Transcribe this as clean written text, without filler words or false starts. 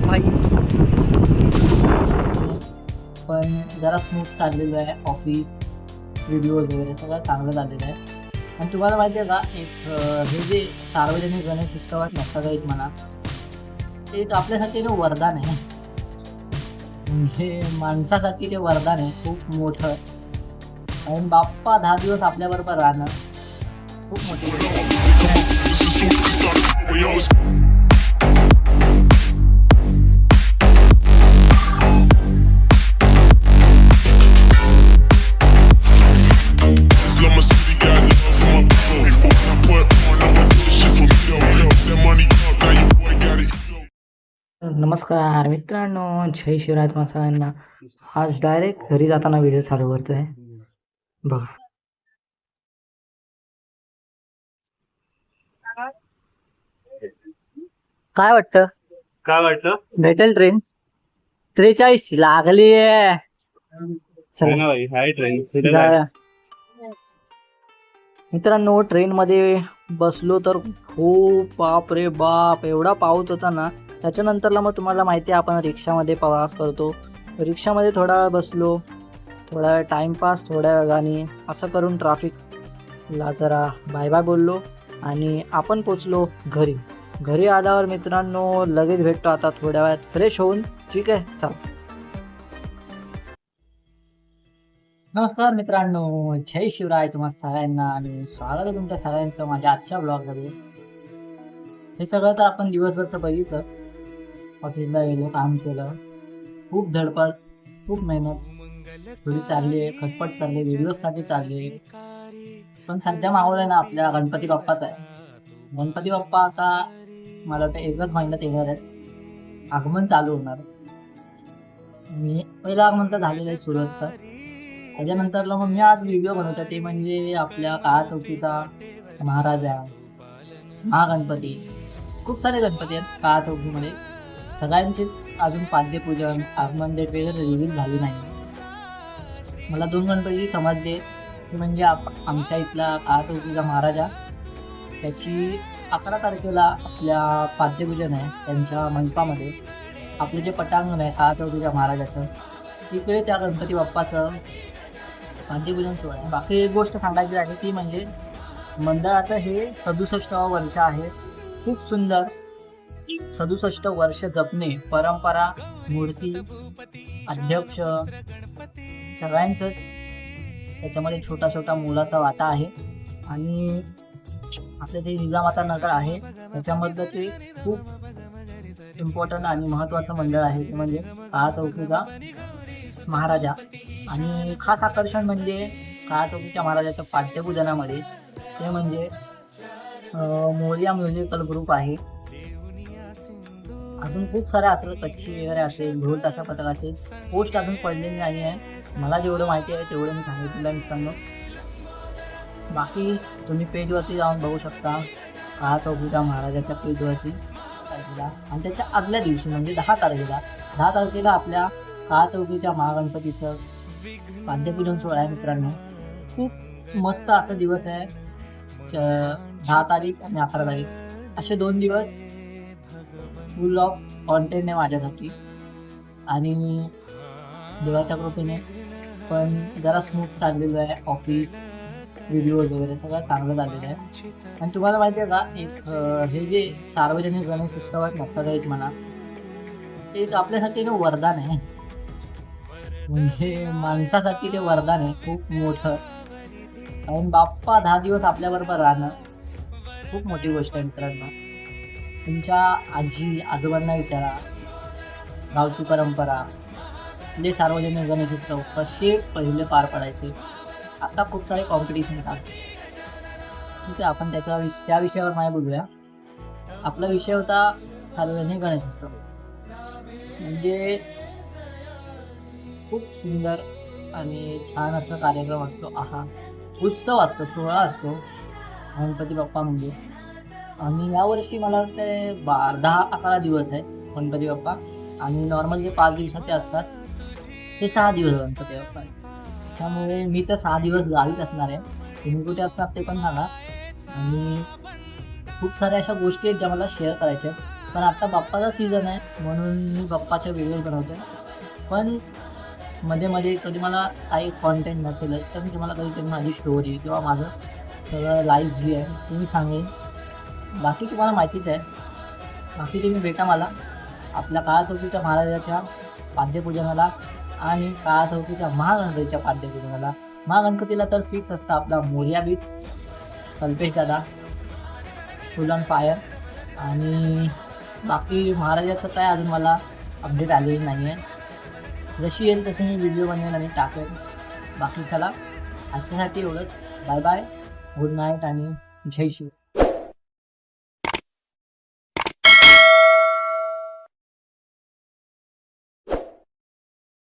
भाई पण जरा स्मूथ चाललेलं आहे. ऑफिस व्हिडिओज वगैरे सगळं चांगलं झालेलं आहे. आणि तुम्हाला माहिती आहे का, एक हे जे सार्वजनिक गणेश उत्सवात नसतात म्हणा, ते एक आपल्यासाठी ना वरदान आहे. म्हणजे माणसासाठी ते वरदान आहे खूप मोठं. आणि बाप्पा 10 दिवस आपल्याबरोबर राहणं खूप मोठी गोष्ट आहे. नमस्कार मित्रांनो, जय शिवराय तुम्हा सगळ्यांना. आज डायरेक्ट घरी जाताना व्हिडिओ चालू करतोय बघा. काय वाटतं काय वाटतं? भेटेल ट्रेन? 43 लागली आहे. आहे ना भाई, हाय ट्रेन जाऊया मित्रांनो. ट्रेन मध्ये बसलो तर खूप बाप रे बाप एवढा पाऊस होता ना. त्याच्यानंतरला मग तुम्हाला माहिती आहे आपण रिक्षामध्ये प्रवास करतो. रिक्षामध्ये थोडा वेळ बसलो, थोडा टाइमपास, थोड्या वेगाने असं करून ट्रॅफिकला जरा बाय बाय बोललो आणि आपण पोचलो घरी. घरी आल्यावर मित्रांनो लगेच भेटतो आता थोड्या वेळात फ्रेश होऊन. ठीक आहे, चला. नमस्कार मित्रांनो, जय शिवराय तुम्हा सगळ्यांना आणि स्वागत आहे तुमच्या सगळ्यांचं माझ्या आजच्या ब्लॉगमध्ये. हे सगळं तर आपण दिवसभरचं बघितलं. ऑफिसला गेलो, काम केलं, खूप धडपड, खूप मेहनत थोडी चालली आहे, खटपट चालली, व्हिडिओजसाठी चालली. पण सध्या माहोल आहे ना आपल्या गणपती बाप्पाचा आहे. गणपती बाप्पा आता मला वाटतं एकच महिन्यात येणार आहेत, आगमन चालू होणार. मी पहिलं आगमन तर झालेलं आहे सुरतचं. त्याच्यानंतरला मग मी आज व्हिडिओ बनवतो ते म्हणजे आपल्या काळा चौकीचा महाराजा, महागणपती. खूप सारे गणपती आहेत काळा चौकीमध्ये. सगळ्यांचेच अजून पाद्यपूजन, आगमन डेट वगैरे रिलीज झाली नाही. मला 2 गणपती समजले की म्हणजे आमच्या इथला काळा चौकीचा महाराजा, त्याची 11 तारखेला आपल्या पाद्यपूजन आहे त्यांच्या मंडपामध्ये. आपले जे पटांगण आहे काळा चौकीच्या महाराजाचं, तिकडे त्या गणपती बाप्पाचं पाद्यपूजन सोहळा आहे. बाकी एक गोष्ट सांगायची आहे ती म्हणजे मंडळाचं हे 67वं वर्ष आहे. खूप सुंदर 67 वर्ष जपणे, परंपरा, मूर्ती, अध्यक्ष सगळ्यांचं त्याच्यामध्ये छोटा छोटा मुलाचा वाटा आहे. आणि आपलं जे जिजामाता नगर आहे त्याच्यामधलं ते खूप इम्पॉर्टंट आणि महत्त्वाचं मंडळ आहे, ते म्हणजे काळा चौकीचा महाराजा. आणि खास आकर्षण म्हणजे काळा चौकीच्या महाराजाच्या पाद्यपूजनामध्ये ते म्हणजे मोरया म्युझिकल ग्रुप आहे. अजून खूप सारे असेल, कच्छी वगैरे असेल, ढोल ताशा पथक असेल. पोस्ट अजून पडलेली नाही आहे. मला जेवढं माहिती आहे तेवढं मी सांगितलेलं आहे मित्रांनो. बाकी तुम्ही पेजवरती जाऊन बघू शकता, काळा चौकीच्या महाराजाच्या पेजवरती तारखेला. आणि त्याच्या आदल्या दिवशी म्हणजे 10 तारखेला आपल्या काळा चौकीच्या महागणपतीचं पाद्यपूजन सोहळा आहे मित्रांनो. खूप मस्त असा दिवस आहे. 10 तारीख आणि 11 तारीख असे 2 दिवस फुल ऑफ कॉन्टेंट आहे माझ्यासाठी. आणि देवाच्या कृपेने पण जरा स्मूथ चाललेलं आहे. ऑफिस व्हिडिओज वगैरे सगळं चांगलं झालेलं आहे. आणि तुम्हाला माहिती आहे का, एक हे जे सार्वजनिक गणेश उत्सवात नसतात म्हणा, ते एक आपल्यासाठी ना वरदान आहे. म्हणजे माणसासाठी ते वरदान आहे खूप मोठं. कारण बाप्पा 10 दिवस आपल्याबरोबर राहणं खूप मोठी गोष्ट आहे मित्रांनो. तुमच्या आजी आजोबांना विचारा, गावची परंपरा, आपले सार्वजनिक गणेश उत्सव कसे पहिले पार पडायचे. आता खूप सारे कॉम्पिटिशन आहेत. ठीक आहे, आपण त्या विषयावर नाही बोलूया. आपला विषय होता सार्वजनिक गणेश उत्सव. म्हणजे खूप सुंदर आणि छान असा कार्यक्रम असतो. उत्सव असतो, सोहळा असतो गणपती बाप्पा म्हणजे. आणि यावर्षी मला वाटतं 10-11 दिवस आहेत गणपती बाप्पा. आणि नॉर्मल जे 5 दिवसाचे असतात ते 6 दिवस गणपती बाप्पा. त्यामुळे मी तर 6 दिवस गावीच असणार आहे. तुम्ही कुठे असतात ते पण सांगा. आणि खूप साऱ्या अशा गोष्टी आहेत ज्या मला शेअर करायच्या आहेत. पण आता बाप्पाचा सीझन आहे म्हणून मी बाप्पाच्या व्हिडिओ बनवतो. पण मध्ये मध्ये कधी मला काही कॉन्टेंट नसेलच तर मी तुम्हाला कधीतरी माझी स्टोरी किंवा माझं सगळं लाईफ जी आहे ते मी सांगेन. बाकी तुम्हाला माहितीच आहे. बाकी तुम्ही भेटा मला आपल्या काळा चौकीच्या महाराजाच्या पाद्यपूजनाला आणि काळा चौकीच्या महागणपतीच्या पाद्यपूजनाला. महागणपतीला तर फिक्स असतं आपला मोर्या बीच, कल्पेश दादा, फुल ऑन फायर. आणि बाकी महाराजाचं काय अजून मला अपडेट आलेली नाही आहे. जशी येईल तशी मी व्हिडिओ बनवेन आणि टाकेन. बाकी चला आजच्यासाठी एवढंच. बाय बाय, गुड नाईट आणि जय शिव.